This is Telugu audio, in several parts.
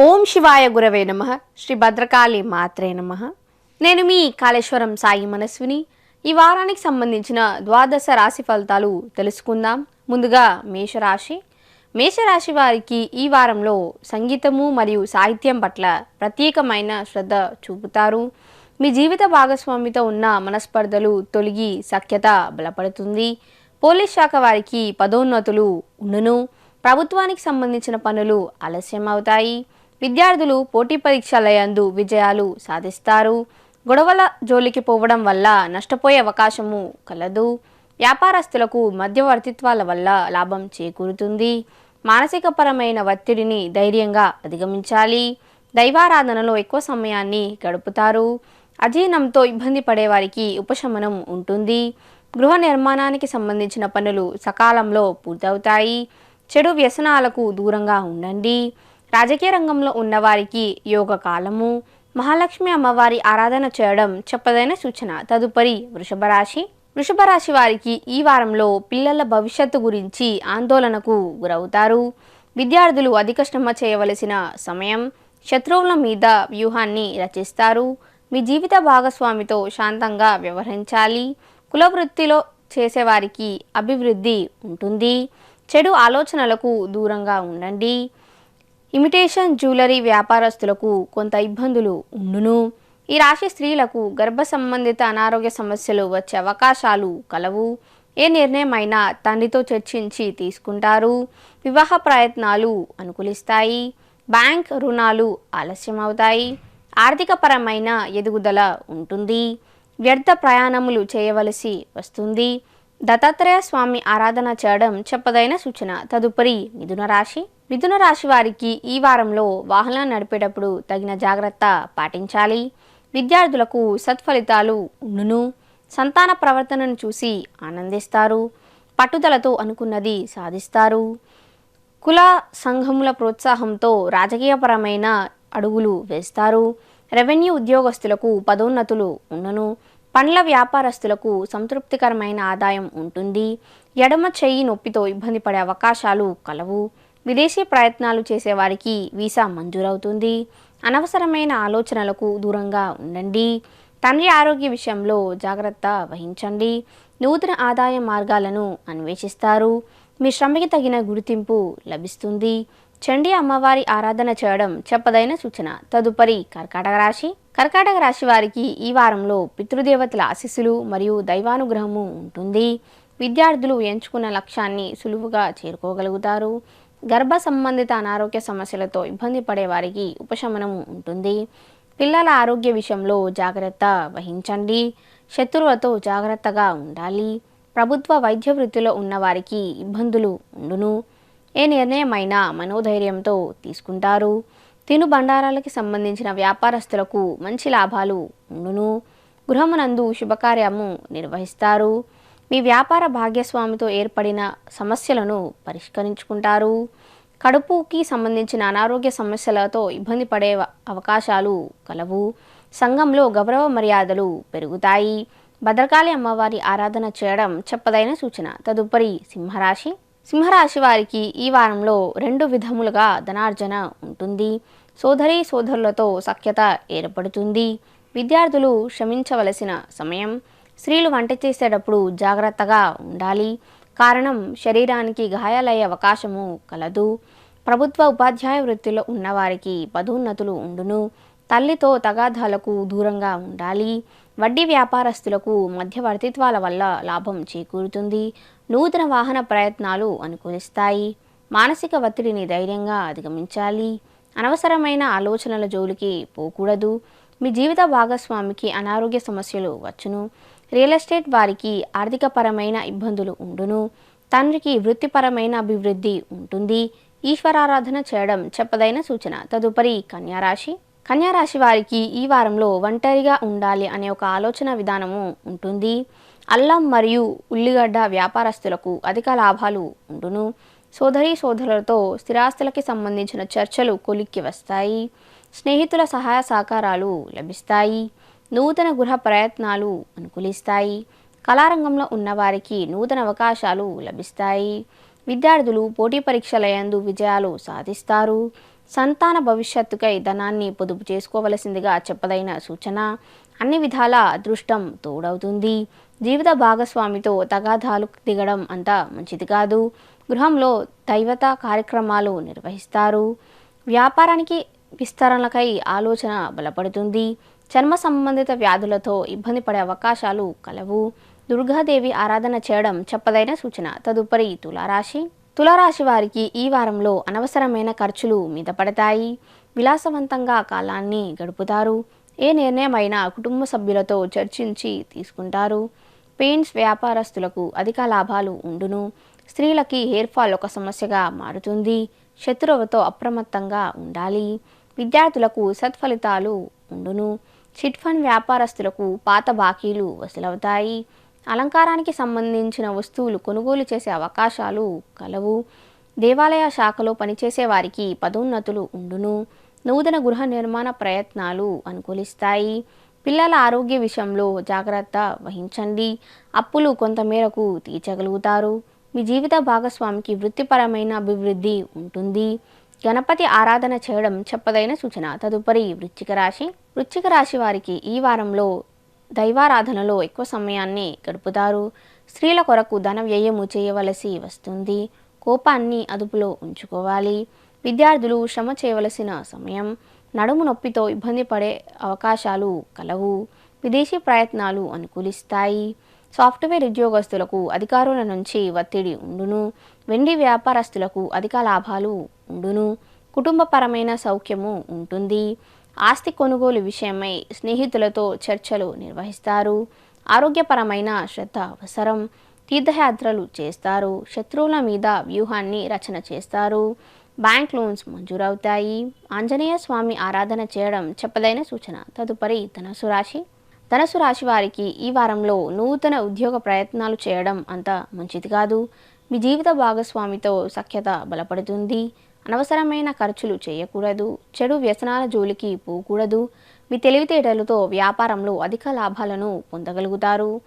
ఓం శివాయ గురవే నమః. శ్రీ భద్రకాళి మాత్రే నమః. నేను మీ కాళేశ్వరం సాయి మనస్విని. ఈ వారానికి సంబంధించిన ద్వాదశ రాశి ఫలితాలు తెలుసుకుందాం. ముందుగా మేషరాశి. మేషరాశి వారికి ఈ వారంలో సంగీతము మరియు సాహిత్యం పట్ల ప్రత్యేకమైన శ్రద్ధ చూపుతారు. మీ జీవిత భాగస్వామితో ఉన్న మనస్పర్ధలు తొలగి సఖ్యత బలపడుతుంది. పోలీస్ శాఖ వారికి పదోన్నతులు ఉండును. ప్రభుత్వానికి సంబంధించిన పనులు ఆలస్యం అవుతాయి. విద్యార్థులు పోటీ పరీక్షలయందు విజయాలు సాధిస్తారు. గొడవల జోలికి పోవడం వల్ల నష్టపోయే అవకాశము కలదు. వ్యాపారస్తులకు మధ్యవర్తిత్వాల వల్ల లాభం చేకూరుతుంది. మానసికపరమైన ఒత్తిడిని ధైర్యంగా అధిగమించాలి. దైవారాధనలో ఎక్కువ సమయాన్ని గడుపుతారు. అజీర్ణంతో ఇబ్బంది పడేవారికి ఉపశమనం ఉంటుంది. గృహ నిర్మాణానికి సంబంధించిన పనులు సకాలంలో పూర్తవుతాయి. చెడు వ్యసనాలకు దూరంగా ఉండండి. రాజకీయ రంగంలో ఉన్నవారికి యోగ కాలము. మహాలక్ష్మి అమ్మవారి ఆరాధన చేయడం చెప్పదైన సూచన. తదుపరి వృషభ రాశి. వృషభ రాశి వారికి ఈ వారంలో పిల్లల భవిష్యత్తు గురించి ఆందోళనకు గురవుతారు. విద్యార్థులు అధిక శ్రమ చేయవలసిన సమయం. శత్రువుల మీద వ్యూహాన్ని రచిస్తారు. మీ జీవిత భాగస్వామితో శాంతంగా వ్యవహరించాలి. కుల వృత్తిలో చేసేవారికి అభివృద్ధి ఉంటుంది. చెడు ఆలోచనలకు దూరంగా ఉండండి. ఇమిటేషన్ జ్యువెలరీ వ్యాపారస్తులకు కొంత ఇబ్బందులు ఉండును. ఈ రాశి స్త్రీలకు గర్భ సంబంధిత అనారోగ్య సమస్యలు వచ్చే అవకాశాలు కలవు. ఏ నిర్ణయం అయినా తండ్రితో చర్చించి తీసుకుంటారు. వివాహ ప్రయత్నాలు అనుకూలిస్తాయి. బ్యాంక్ రుణాలు ఆలస్యం అవుతాయి. ఆర్థికపరమైన ఎదుగుదల ఉంటుంది. వ్యర్థ ప్రయాణములు చేయవలసి వస్తుంది. దత్తాత్రేయ స్వామి ఆరాధన చేయడం చెప్పదైన సూచన. తదుపరి మిథున రాశి. మిథున రాశి వారికి ఈ వారంలో వాహనం నడిపేటప్పుడు తగిన జాగ్రత్త పాటించాలి. విద్యార్థులకు సత్ఫలితాలు ఉండును. సంతాన ప్రవర్తనను చూసి ఆనందిస్తారు. పట్టుదలతో అనుకున్నది సాధిస్తారు. కుల సంఘముల ప్రోత్సాహంతో రాజకీయపరమైన అడుగులు వేస్తారు. రెవెన్యూ ఉద్యోగస్తులకు పదోన్నతులు ఉండును. పండ్ల వ్యాపారస్తులకు సంతృప్తికరమైన ఆదాయం ఉంటుంది. ఎడమ చెయ్యి నొప్పితో ఇబ్బంది పడే అవకాశాలు కలవు. విదేశీ ప్రయత్నాలు చేసేవారికి వీసా మంజూరవుతుంది. అనవసరమైన ఆలోచనలకు దూరంగా ఉండండి. తండ్రి ఆరోగ్య విషయంలో జాగ్రత్త వహించండి. నూతన ఆదాయ మార్గాలను అన్వేషిస్తారు. మీ శ్రమకి తగిన గుర్తింపు లభిస్తుంది. చండీ అమ్మవారి ఆరాధన చేయడం చెప్పదైన సూచన. తదుపరి కర్కాటక రాశి. కర్కాటక రాశి వారికి ఈ వారంలో పితృదేవతల ఆశీస్సులు మరియు దైవానుగ్రహము ఉంటుంది. విద్యార్థులు ఎంచుకున్న లక్ష్యాన్ని సులువుగా చేరుకోగలుగుతారు. గర్భ సంబంధిత అనారోగ్య సమస్యలతో ఇబ్బంది పడే వారికి ఉపశమనం ఉంటుంది. పిల్లల ఆరోగ్య విషయంలో జాగ్రత్త వహించండి. శత్రువులతో జాగ్రత్తగా ఉండాలి. ప్రభుత్వ వైద్య వృత్తిలో ఉన్నవారికి ఇబ్బందులు ఉండును. ఏ నిర్ణయమైనా మనోధైర్యంతో తీసుకుంటారు. తినుబండారాలకి సంబంధించిన వ్యాపారస్తులకు మంచి లాభాలు ఉండును. గృహమునందు శుభకార్యము నిర్వహిస్తారు. మీ వ్యాపార భాగ్యస్వామితో ఏర్పడిన సమస్యలను పరిష్కరించుకుంటారు. కడుపుకి సంబంధించిన అనారోగ్య సమస్యలతో ఇబ్బంది పడే అవకాశాలు కలవు. సంఘంలో గౌరవ మర్యాదలు పెరుగుతాయి. భద్రకాళి అమ్మవారి ఆరాధన చేయడం చెప్పదైన సూచన. తదుపరి సింహరాశి. సింహరాశి వారికి ఈ వారంలో రెండు విధములుగా ధనార్జన ఉంటుంది. సోదరీ సోదరులతో సఖ్యత ఏర్పడుతుంది. విద్యార్థులు శ్రమించవలసిన సమయం. స్త్రీలు వంట చేసేటప్పుడు జాగ్రత్తగా ఉండాలి. కారణం శరీరానికి గాయాలయ్యే అవకాశము కలదు. ప్రభుత్వ ఉపాధ్యాయ వృత్తిలో ఉన్నవారికి పదోన్నతులు ఉండును. తల్లితో తగాదాలకు దూరంగా ఉండాలి. వడ్డీ వ్యాపారస్తులకు మధ్యవర్తిత్వాల వల్ల లాభం చేకూరుతుంది. నూతన వాహన ప్రయత్నాలు అనుకూలిస్తాయి. మానసిక ఒత్తిడిని ధైర్యంగా అధిగమించాలి. అనవసరమైన ఆలోచనల జోలికి పోకూడదు. మీ జీవిత భాగస్వామికి అనారోగ్య సమస్యలు వచ్చును. రియల్ ఎస్టేట్ వారికి ఆర్థికపరమైన ఇబ్బందులు ఉండును. తండ్రికి వృత్తిపరమైన అభివృద్ధి ఉంటుంది. ఈశ్వరారాధన చేయడం చెప్పదైన సూచన. తదుపరి కన్యారాశి. కన్యారాశి వారికి ఈ వారంలో ఒంటరిగా ఉండాలి అనే ఒక ఆలోచన విధానము ఉంటుంది. అల్లం మరియు ఉల్లిగడ్డ వ్యాపారస్తులకు అధిక లాభాలు ఉండును. సోదరీ సోదరులతో స్థిరాస్తులకి సంబంధించిన చర్చలు కొలిక్కి వస్తాయి. స్నేహితుల సహాయ సహకారాలు లభిస్తాయి. నూతన గృహ ప్రయత్నాలు అనుకూలిస్తాయి. కళారంగంలో ఉన్నవారికి నూతన అవకాశాలు లభిస్తాయి. విద్యార్థులు పోటీ పరీక్షలయందు విజయాలు సాధిస్తారు. సంతాన భవిష్యత్తుకై ధనాన్ని పొదుపు చేసుకోవలసిందిగా చెప్పదైన సూచన. అన్ని విధాల అదృష్టం తోడవుతుంది. జీవిత భాగస్వామితో తగాదాలు దిగడం అంత మంచిది కాదు. గృహంలో దైవత కార్యక్రమాలు నిర్వహిస్తారు. వ్యాపారానికి విస్తరణకై ఆలోచన బలపడుతుంది. చర్మ సంబంధిత వ్యాధులతో ఇబ్బంది పడే అవకాశాలు కలవు. దుర్గాదేవి ఆరాధన చేయడం చెప్పదైన సూచన. తదుపరి తులారాశి. తులారాశి వారికి ఈ వారంలో అనవసరమైన ఖర్చులు మీద పడతాయి. విలాసవంతంగా కాలాన్ని గడుపుతారు. ఏ నిర్ణయమైనా కుటుంబ సభ్యులతో చర్చించి తీసుకుంటారు. పెయింట్స్ వ్యాపారస్తులకు అధిక లాభాలు ఉండును. స్త్రీలకి హెయిర్ ఫాల్ ఒక సమస్యగా మారుతుంది. శత్రువుతో అప్రమత్తంగా ఉండాలి. విద్యార్థులకు సత్ఫలితాలు ఉండును. చిట్ ఫండ్ వ్యాపారస్తులకు పాత బాకీలు వసూలవుతాయి. అలంకారానికి సంబంధించిన వస్తువులు కొనుగోలు చేసే అవకాశాలు కలవు. దేవాలయ శాఖలో పనిచేసే వారికి పదోన్నతులు ఉండును. నూతన గృహ నిర్మాణ ప్రయత్నాలు అనుకూలిస్తాయి. పిల్లల ఆరోగ్య విషయంలో జాగ్రత్త వహించండి. అప్పులు కొంతమేరకు తీర్చగలుగుతారు. మీ జీవిత భాగస్వామికి వృత్తిపరమైన అభివృద్ధి ఉంటుంది. గణపతి ఆరాధన చేయడం చెప్పదైన సూచన. తదుపరి వృశ్చిక రాశి. వృశ్చిక రాశి వారికి ఈ వారంలో దైవారాధనలో ఎక్కువ సమయాన్ని గడుపుతారు. స్త్రీల కొరకు ధన వ్యయము చేయవలసి వస్తుంది. కోపాన్ని అదుపులో ఉంచుకోవాలి. విద్యార్థులు శ్రమ చేయవలసిన సమయం. నడుము నొప్పితో ఇబ్బంది పడే అవకాశాలు కలవు. విదేశీ ప్రయత్నాలు అనుకూలిస్తాయి. సాఫ్ట్వేర్ ఉద్యోగస్తులకు అధికారుల నుంచి ఒత్తిడి ఉండును. వెండి వ్యాపారస్తులకు అధిక లాభాలు ఉండును. కుటుంబపరమైన సౌఖ్యము ఉంటుంది. ఆస్తి కొనుగోలు విషయమై స్నేహితులతో చర్చలు నిర్వహిస్తారు. ఆరోగ్యపరమైన శ్రద్ధ అవసరం. తీర్థయాత్రలు చేస్తారు. శత్రువుల మీద వ్యూహాన్ని రచన చేస్తారు. బ్యాంక్ లోన్స్ మంజూరవుతాయి. ఆంజనేయ స్వామి ఆరాధన చేయడం చెప్పదైన సూచన. తదుపరి ధనుసు రాశి. ధనుసు రాశి వారికి ఈ వారంలో నూతన ఉద్యోగ ప్రయత్నాలు చేయడం అంత మంచిది కాదు. మీ జీవిత భాగస్వామితో సఖ్యత బలపడుతుంది. అనవసరమైన ఖర్చులు చేయకూడదు. చెడు వ్యసనాల జోలికి పోకూడదు. మీ తెలివితేటలతో వ్యాపారంలో అధిక లాభాలను పొందగలుగుతారు.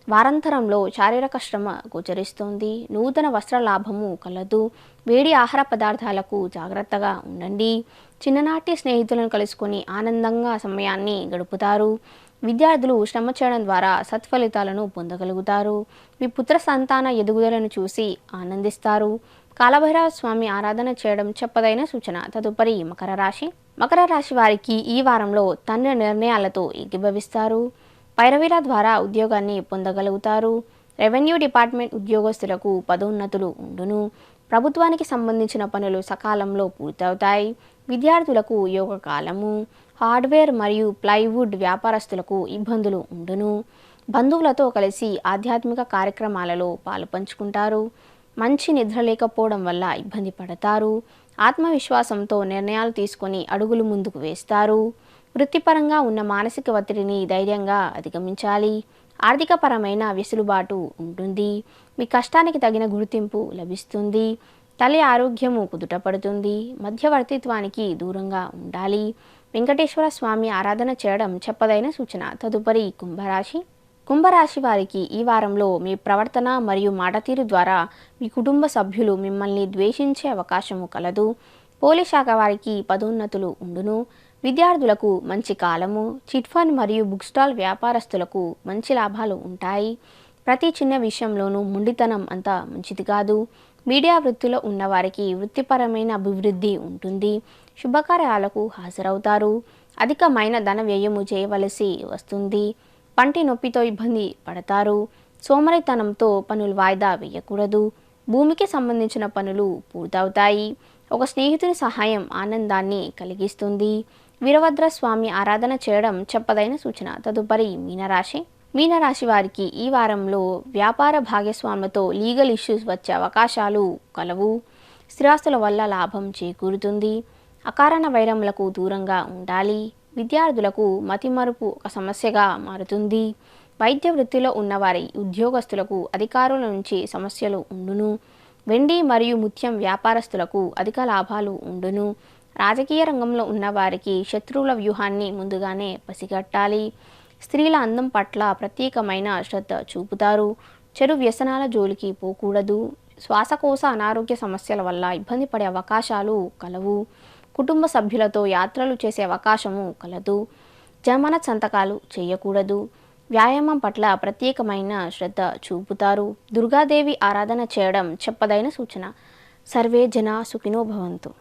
వారాంతరంలో శారీరక శ్రమ గోచరిస్తుంది. నూతన వస్త్ర లాభము కలదు. వేడి ఆహార పదార్థాలకు జాగ్రత్తగా ఉండండి. చిన్ననాటి స్నేహితులను కలుసుకొని ఆనందంగా సమయాన్ని గడుపుతారు. విద్యార్థులు శ్రమ చేయడం ద్వారా సత్ఫలితాలను పొందగలుగుతారు. మీ పుత్ర సంతాన ఎదుగుదలను చూసి ఆనందిస్తారు. కాలభైరవ స్వామి ఆరాధన చేయడం చెప్పదైన సూచన. తదుపరి మకర రాశి. మకర రాశి వారికి ఈ వారంలో తండ్రి నిర్ణయాలతో ఏకీభవిస్తారు. పైరవీల ద్వారా ఉద్యోగాన్ని పొందగలుగుతారు. రెవెన్యూ డిపార్ట్మెంట్ ఉద్యోగస్తులకు పదోన్నతులు ఉండును. ప్రభుత్వానికి సంబంధించిన పనులు సకాలంలో పూర్తవుతాయి. విద్యార్థులకు యోగకాలము. హార్డ్వేర్ మరియు ప్లైవుడ్ వ్యాపారస్తులకు ఇబ్బందులు ఉండును. బంధువులతో కలిసి ఆధ్యాత్మిక కార్యక్రమాలలో పాలుపంచుకుంటారు. మంచి నిద్ర లేకపోవడం వల్ల ఇబ్బంది పడతారు. ఆత్మవిశ్వాసంతో నిర్ణయాలు తీసుకొని అడుగులు ముందుకు వేస్తారు. వృత్తిపరంగా ఉన్న మానసిక ఒత్తిడిని ధైర్యంగా అధిగమించాలి. ఆర్థికపరమైన వెసులుబాటు ఉంటుంది. మీ కష్టానికి తగిన గుర్తింపు లభిస్తుంది. తల్లి ఆరోగ్యము కుదుటపడుతుంది. మధ్యవర్తిత్వానికి దూరంగా ఉండాలి. వెంకటేశ్వర స్వామి ఆరాధన చేయడం చెప్పదైన సూచన. తదుపరి కుంభరాశి. కుంభరాశి వారికి ఈ వారంలో మీ ప్రవర్తన మరియు మాట తీరు ద్వారా మీ కుటుంబ సభ్యులు మిమ్మల్ని ద్వేషించే అవకాశము కలదు. పోలీస్ శాఖ వారికి పదోన్నతులు ఉండును. విద్యార్థులకు మంచి కాలము. చిట్ ఫండ్ మరియు బుక్ స్టాల్ వ్యాపారస్తులకు మంచి లాభాలు ఉంటాయి. ప్రతి చిన్న విషయంలోనూ మొండితనం అంత మంచిది కాదు. మీడియా వృత్తిలో ఉన్నవారికి వృత్తిపరమైన అభివృద్ధి ఉంటుంది. శుభకార్యాలకు హాజరవుతారు. అధికమైన ధన వ్యయము చేయవలసి వస్తుంది. పంటి నొప్పితో ఇబ్బంది పడతారు. సోమరితనంతో పనులు వాయిదా వేయకూడదు. భూమికి సంబంధించిన పనులు పూర్తవుతాయి. ఒక స్నేహితుని సహాయం ఆనందాన్ని కలిగిస్తుంది. వీరభద్ర స్వామి ఆరాధన చేయడం చెప్పదైన సూచన. తదుపరి మీనరాశి. మీనరాశి వారికి ఈ వారంలో వ్యాపార భాగస్వాములతో లీగల్ ఇష్యూస్ వచ్చే అవకాశాలు కలవు. స్థిరాస్తుల వల్ల లాభం చేకూరుతుంది. అకారణ వైరములకు దూరంగా ఉండాలి. విద్యార్థులకు మతిమరుపు ఒక సమస్యగా మారుతుంది. వైద్య వృత్తిలో ఉన్నవారి ఉద్యోగస్తులకు అధికారుల నుంచి సమస్యలు ఉండును. వెండి మరియు ముత్యం వ్యాపారస్తులకు అధిక లాభాలు ఉండును. రాజకీయ రంగంలో ఉన్నవారికి శత్రువుల వ్యూహాన్ని ముందుగానే పసిగట్టాలి. స్త్రీల అందం పట్ల ప్రత్యేకమైన శ్రద్ధ చూపుతారు. చెడు వ్యసనాల జోలికి పోకూడదు. శ్వాసకోశ అనారోగ్య సమస్యల వల్ల ఇబ్బంది పడే అవకాశాలు కలవు. కుటుంబ సభ్యులతో యాత్రలు చేసే అవకాశము కలదు. జమానత్ సంతకాలు చేయకూడదు. వ్యాయామం పట్ల ప్రత్యేకమైన శ్రద్ధ చూపుతారు. దుర్గాదేవి ఆరాధన చేయడం చెప్పదైన సూచన. సర్వే జన సుఖినో భవంతు.